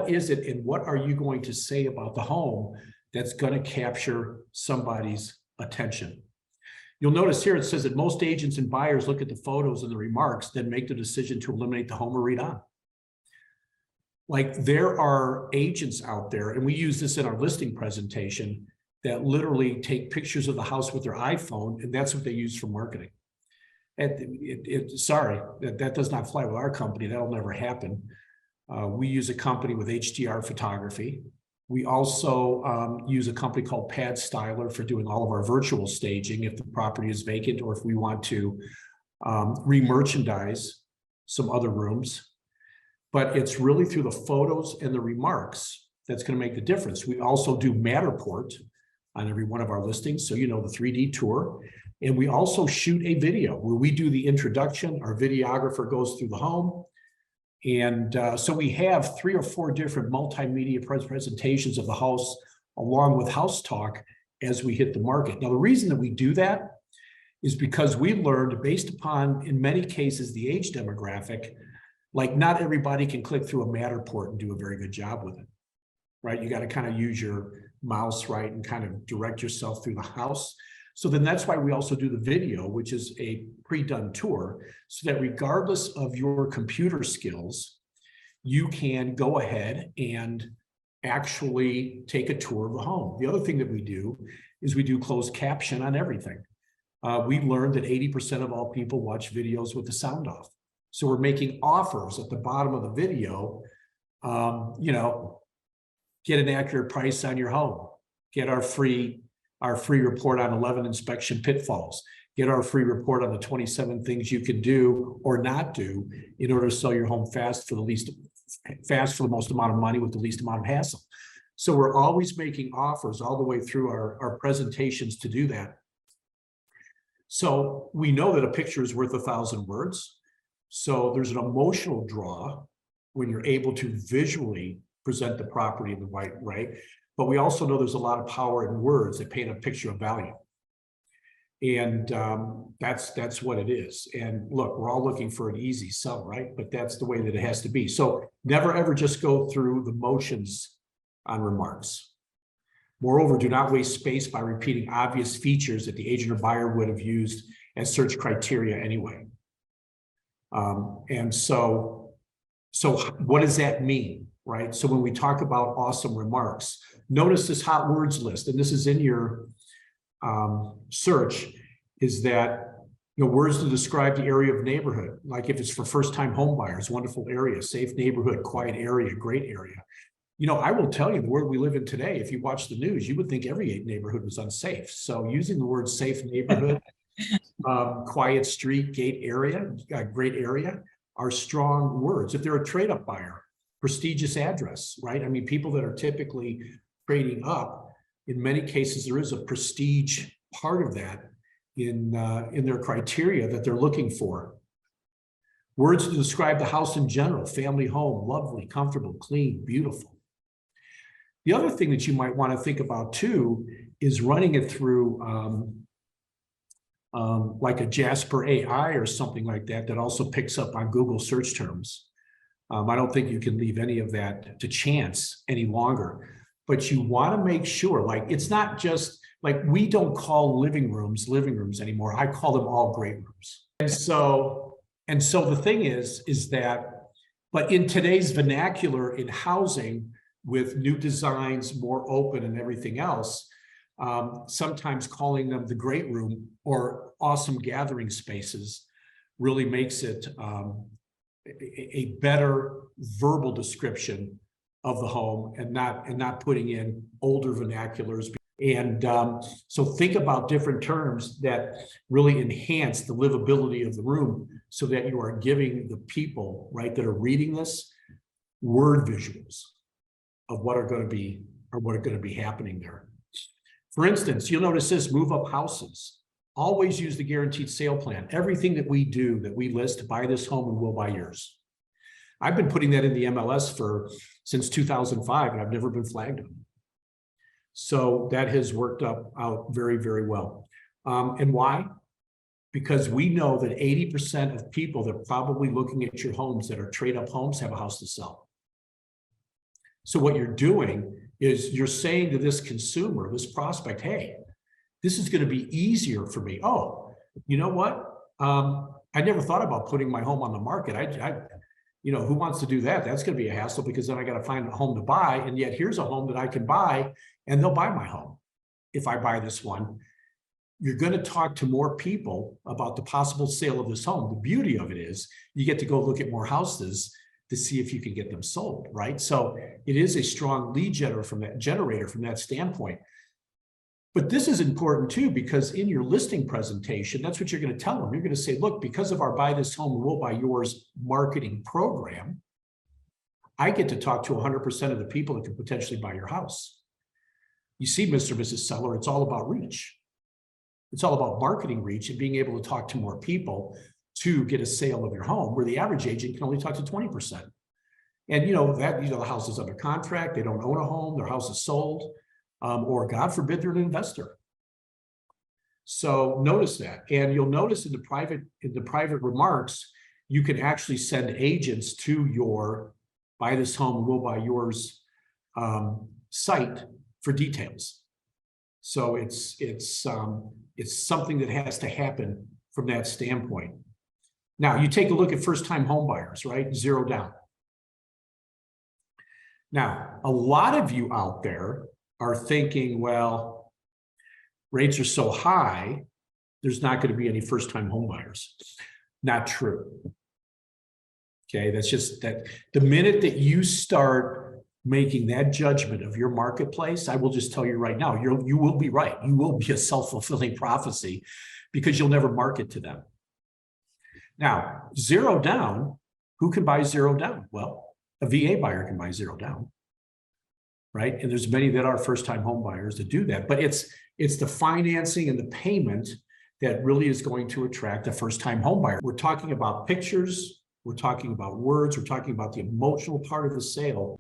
what is it and what are you going to say about the home that's going to capture somebody's attention? You'll notice here it says that most agents and buyers look at the photos and the remarks, then make the decision to eliminate the home or read on. Like, there are agents out there, and we use this in our listing presentation, that literally take pictures of the house with their iPhone, and that's what they use for marketing. And sorry, that does not fly with our company. That'll never happen. We use a company with HDR photography. We also use a company called Pad Styler for doing all of our virtual staging if the property is vacant or if we want to re-merchandise some other rooms. But it's really through the photos and the remarks that's going to make the difference. We also do Matterport on every one of our listings, so you know, the 3D tour. And we also shoot a video where we do the introduction. Our videographer goes through the home. And so we have 3 or 4 different multimedia presentations of the house along with house talk as we hit the market. Now, the reason that we do that is because we learned, based upon, in many cases, the age demographic, like, not everybody can click through a Matterport and do a very good job with it, right? You got to kind of use your mouse, right, and kind of direct yourself through the house. So then that's why we also do the video, which is a pre-done tour, so that regardless of your computer skills, you can go ahead and actually take a tour of the home. The other thing that we do is we do closed caption on everything. We learned that 80% of all people watch videos with the sound off. So we're making offers at the bottom of the video, you know, get an accurate price on your home, get our free report on 11 inspection pitfalls, get our free report on the 27 things you can do or not do in order to sell your home fast for the most amount of money with the least amount of hassle. So we're always making offers all the way through our presentations to do that. So we know that a picture is worth 1,000 words. So there's an emotional draw when you're able to visually present the property in the right way. But we also know there's a lot of power in words that paint a picture of value. And that's what it is. And look, we're all looking for an easy sell, right? But that's the way that it has to be. So never, ever just go through the motions on remarks. Moreover, do not waste space by repeating obvious features that the agent or buyer would have used as search criteria anyway. And so what does that mean, right? So when we talk about awesome remarks, notice this hot words list, and this is in your search, is that, you know, words to describe the area of neighborhood. Like if it's for first-time home buyers, wonderful area, safe neighborhood, quiet area, great area. You know, I will tell you, the world we live in today, if you watch the news, you would think every neighborhood was unsafe. So using the word safe neighborhood, quiet street, gate area, great area, are strong words. If they're a trade-up buyer, prestigious address, right? I mean, people that are typically trading up, in many cases, there is a prestige part of that in their criteria that they're looking for. Words to describe the house in general: family home, lovely, comfortable, clean, beautiful. The other thing that you might want to think about too is running it through like a Jasper AI or something like that, that also picks up on Google search terms. I don't think you can leave any of that to chance any longer, but you want to make sure, like, it's not just like, we don't call living rooms anymore. I call them all great rooms. And so the thing is that, but in today's vernacular in housing, with new designs, more open and everything else, sometimes calling them the great room or awesome gathering spaces really makes it a better verbal description of the home, and not putting in older vernaculars. And so think about different terms that really enhance the livability of the room, so that you are giving the people, right, that are reading this, word visuals of what are going to be happening there. For instance, you'll notice this: move up houses. Always use the guaranteed sale plan. Everything that we do, that we list, buy this home and we'll buy yours. I've been putting that in the MLS since 2005, and I've never been flagged on it. So that has worked out very, very well. And why? Because we know that 80% of people that are probably looking at your homes that are trade-up homes have a house to sell. So what you're doing is you're saying to this consumer, this prospect, hey, this is going to be easier for me. Oh, you know what? I never thought about putting my home on the market. Who wants to do that? That's going to be a hassle because then I got to find a home to buy. And yet here's a home that I can buy and they'll buy my home if I buy this one. You're going to talk to more people about the possible sale of this home. The beauty of it is you get to go look at more houses to see if you can get them sold, right? So it is a strong lead generator from that standpoint. But this is important too, because in your listing presentation, that's what you're going to tell them. You're going to say, look, because of our buy this home, we'll buy yours marketing program, I get to talk to 100% of the people that could potentially buy your house. You see, Mr. and Mrs. Seller, it's all about reach. It's all about marketing reach and being able to talk to more people to get a sale of your home, where the average agent can only talk to 20%. And the house is under contract, they don't own a home, their house is sold, or God forbid, they're an investor. So notice that. And you'll notice in the private remarks, you can actually send agents to your buy this home and we'll buy yours site for details. So it's something that has to happen from that standpoint. Now you take a look at first-time home buyers, right? 0 down. Now, a lot of you out there are thinking, well, rates are so high, there's not going to be any first-time home buyers. Not true. Okay, that's just that the minute that you start making that judgment of your marketplace, I will just tell you right now, you will be right. You will be a self-fulfilling prophecy because you'll never market to them. Now, 0 down, who can buy 0 down? Well, a VA buyer can buy 0 down, right? And there's many that are first-time home buyers that do that, but it's the financing and the payment that really is going to attract a first-time home buyer. We're talking about pictures, we're talking about words, we're talking about the emotional part of the sale.